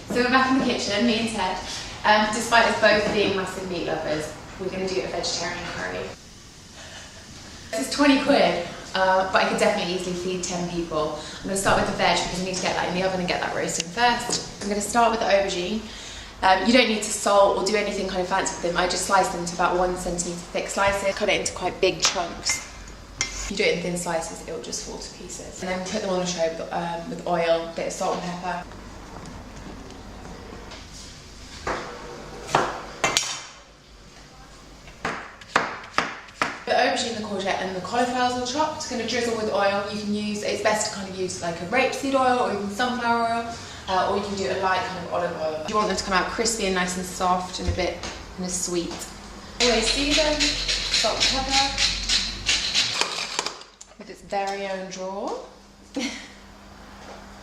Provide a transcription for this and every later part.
So we're back in the kitchen, me and Ted. Despite us both being massive meat lovers, we're going to do a vegetarian curry. This is 20 quid, but I could definitely easily feed 10 people. I'm going to start with the veg because I need to get that in the oven and get that roasting first. I'm going to start with the aubergine. You don't need to salt or do anything kind of fancy with them. I just slice them to about 1 centimetre thick slices, cut it into quite big chunks. If you do it in thin slices, it will just fall to pieces. And then put them on a tray with oil, a bit of salt and pepper. The aubergine, the courgette and the cauliflower is all chopped. Going to drizzle with oil. You can use, it's best to kind of use like a rapeseed oil or even sunflower oil. Or you can do a light kind of olive oil. You want them to come out crispy and nice and soft and a bit kind of sweet. Anyway, season, salt and pepper, with its very own draw. And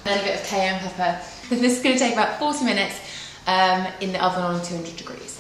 then a bit of cayenne pepper. This is going to take about 40 minutes in the oven on 200 degrees.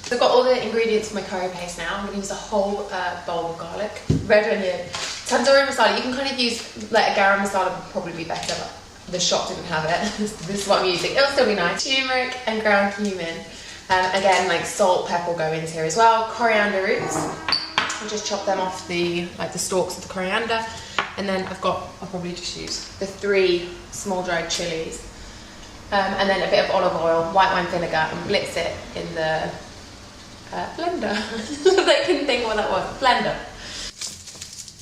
So I've got all the ingredients for my curry paste now. I'm going to use a whole bowl of garlic, red onion, tandoori masala. You can kind of use like a garam masala would probably be better, but the shop didn't have it. This is what I'm using. It'll still be nice. Turmeric and ground cumin. Again, salt, pepper will go into here as well. Coriander roots. I'll just chop them off the stalks of the coriander. And then I'll probably just use the 3 small dried chilies. And then a bit of olive oil, white wine vinegar, and blitz it in the blender. I couldn't think what that was. Blender.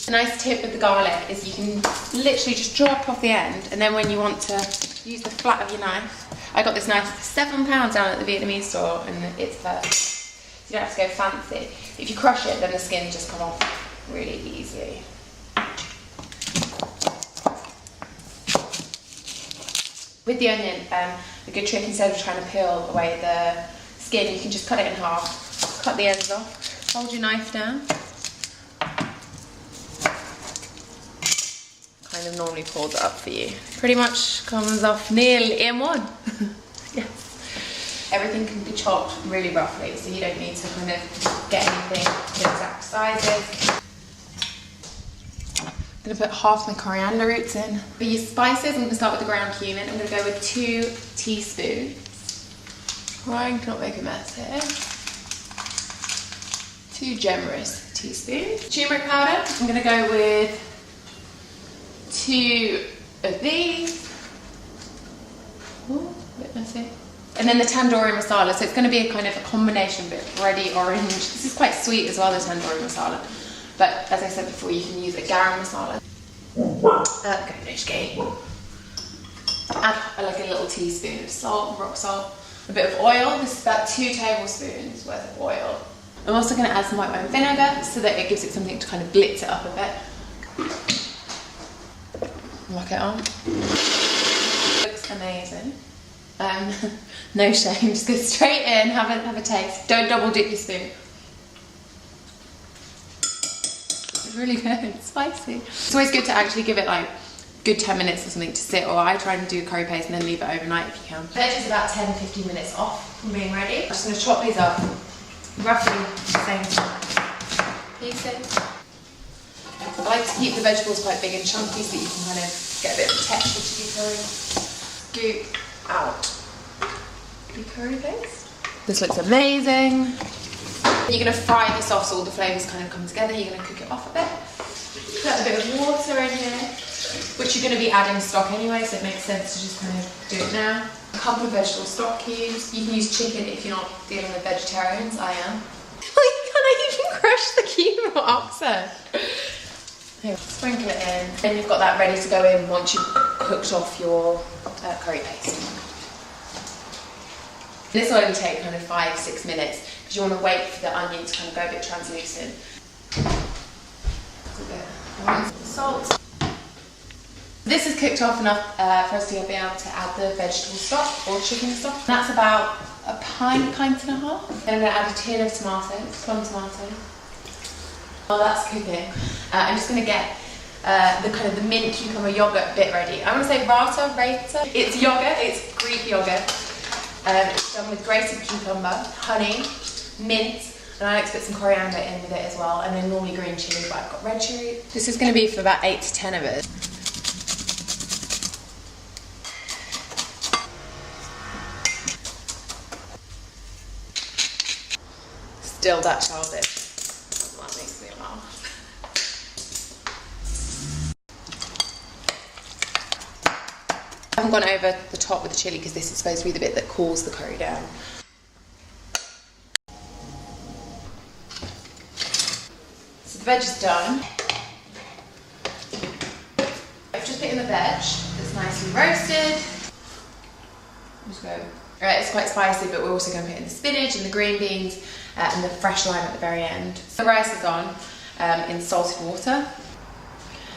A nice tip with the garlic is you can literally just drop off the end, and then when you want to use the flat of your knife, I got this knife for £7 down at the Vietnamese store, and it's perfect. So you don't have to go fancy. If you crush it, then the skin just comes off really easily. With the onion, a good trick, instead of trying to peel away the skin, you can just cut it in half. Cut the ends off, hold your knife down. Kind of normally pulls it up for you. Pretty much comes off nearly in one. Yes. Everything can be chopped really roughly, so you don't need to kind of get anything to exact sizes. I'm going to put half my coriander roots in. For your spices, I'm going to start with the ground cumin. I'm going to go with 2 teaspoons. Trying to not make a mess here. 2 generous teaspoons. Turmeric powder, I'm going to go with 2 of these. Ooh, a bit messy. And then the tandoori masala, so it's going to be a kind of a combination, a bit of reddy orange. This is quite sweet as well, the tandoori masala. But as I said before, you can use a garam masala. Add like a little teaspoon of salt, rock salt. A bit of oil. This is about 2 tablespoons worth of oil. I'm also going to add some white wine vinegar so that it gives it something to kind of blitz it up a bit. Lock it on. Looks amazing. No shame, just go straight in, have a taste. Don't double dip your spoon. It's really good, it's spicy. It's always good to actually give it like good 10 minutes or something to sit, or I try and do a curry paste and then leave it overnight if you can. Veg is about 10-15 minutes off from being ready. I'm just going to chop these up roughly the same pieces. I like to keep the vegetables quite big and chunky so that you can kind of get a bit of texture to your curry. Scoop out your curry paste. This looks amazing. You're going to fry this off so all the flavours kind of come together. You're going to cook it off a bit. Put a bit of water in here, which you're going to be adding stock anyway, so it makes sense to just kind of do it now. A couple of vegetable stock cubes. You can use chicken if you're not dealing with vegetarians. I am. You can't even crush the cube or oxen. Here, sprinkle it in. Then you've got that ready to go in once you've cooked off your curry paste. This will only take kind of 5-6 minutes because you want to wait for the onion to kind of go a bit translucent. Salt. This is cooked off enough for us to be able to add the vegetable stock or chicken stock. That's about a pint and a half. Then I'm going to add a tin of tomatoes, plum tomatoes. While that's cooking, I'm just going to get the mint cucumber yogurt bit ready. I want to say rata. It's yogurt, it's Greek yogurt. It's done with grated cucumber, honey, mint, And I like to put some coriander in with it as well, and then normally green chilli, but I've got red chilli. This is going to be for about 8 to 10 of us. Still that childish. That makes me laugh. I haven't gone over the top with the chilli because this is supposed to be the bit that cools the curry down. So the veg is done. I've just put in the veg that's nicely roasted. Just go. Alright, it's quite spicy, but we're also going to put in the spinach and the green beans and the fresh lime at the very end. The rice is on in salted water.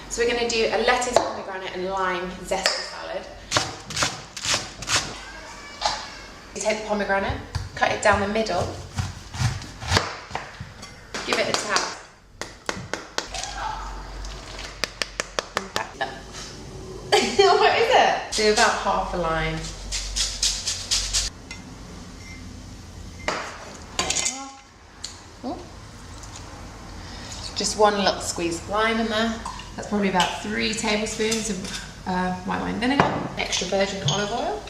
So we're going to do a lettuce, pomegranate and lime zesty salad. You take the pomegranate, cut it down the middle, give it a tap. What is it? Do about half a lime. Just one little squeeze of lime in there. That's probably about 3 tablespoons of white wine vinegar. Extra virgin olive oil.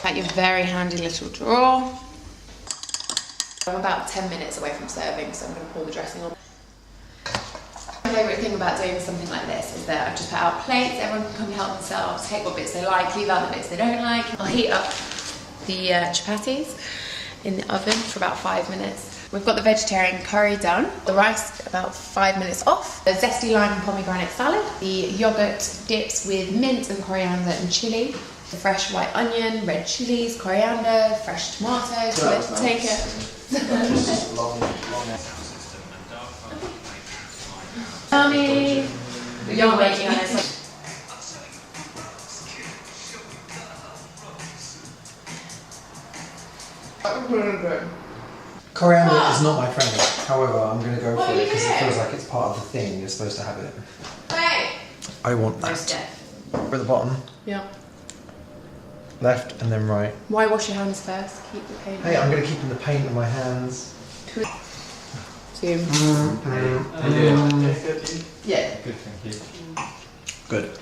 At your very handy little drawer. I'm about 10 minutes away from serving, so I'm going to pour the dressing on. My favourite thing about doing something like this is that I've just put out plates, everyone can come help themselves, take what bits they like, leave out the bits they don't like. I'll heat up the chapatis in the oven for about 5 minutes. We've got the vegetarian curry done, the rice about 5 minutes off, the zesty lime and pomegranate salad, the yogurt dips with mint and coriander and chilli, the fresh white onion, red chilies, coriander, fresh tomatoes. So let's take it. Yummy! You're making it. Really good. Coriander is not my friend, however, I'm going to go for it because it feels like it's part of the thing, you're supposed to have it. Hey! I want that. For the bottom. Yeah. Left and then right. Why wash your hands first? Keep the paint. Hey, I'm going to keep the paint in my hands. Zoom. Yeah. Yeah. Good, thank you. Good.